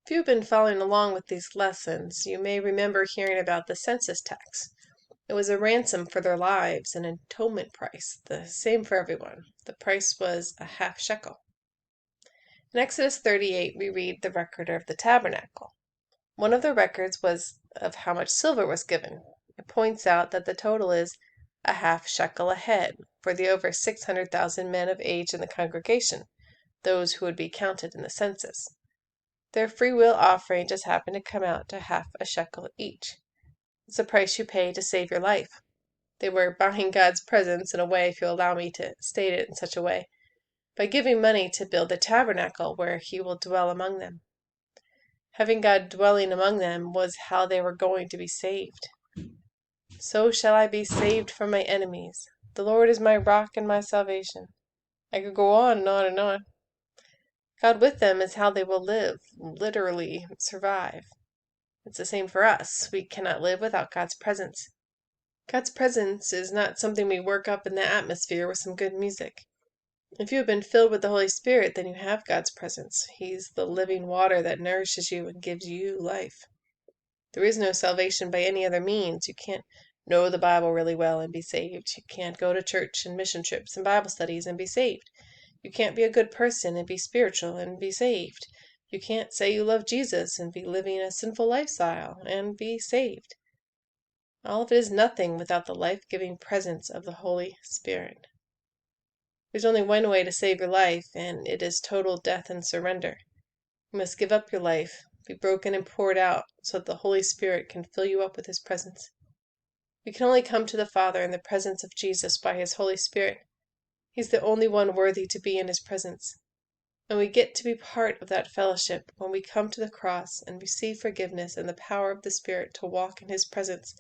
If you've been following along with these lessons, you may remember hearing about the census tax. It was a ransom for their lives, an atonement price, the same for everyone. The price was a half shekel. In Exodus 38, we read the record of the tabernacle. One of the records was of how much silver was given. It points out that the total is a half shekel a head for the over 600,000 men of age in the congregation, those who would be counted in the census. Their free will offering just happened to come out to half a shekel each. It's the price you pay to save your life. They were buying God's presence in a way, if you'll allow me to state it in such a way, by giving money to build the tabernacle where He will dwell among them. Having God dwelling among them was how they were going to be saved. So shall I be saved from my enemies. The Lord is my rock and my salvation. I could go on and on and on. God with them is how they will live, literally survive. It's the same for us. We cannot live without God's presence. God's presence is not something we work up in the atmosphere with some good music. If you have been filled with the Holy Spirit, then you have God's presence. He's the living water that nourishes you and gives you life. There is no salvation by any other means. You can't know the Bible really well and be saved. You can't go to church and mission trips and Bible studies and be saved. You can't be a good person and be spiritual and be saved. You can't say you love Jesus and be living a sinful lifestyle and be saved. All of it is nothing without the life-giving presence of the Holy Spirit. There's only one way to save your life, and it is total death and surrender. You must give up your life, be broken and poured out, so that the Holy Spirit can fill you up with His presence. We can only come to the Father in the presence of Jesus by His Holy Spirit. He's the only one worthy to be in His presence. And we get to be part of that fellowship when we come to the cross and receive forgiveness and the power of the Spirit to walk in His presence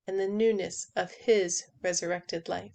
and the newness of His resurrected life.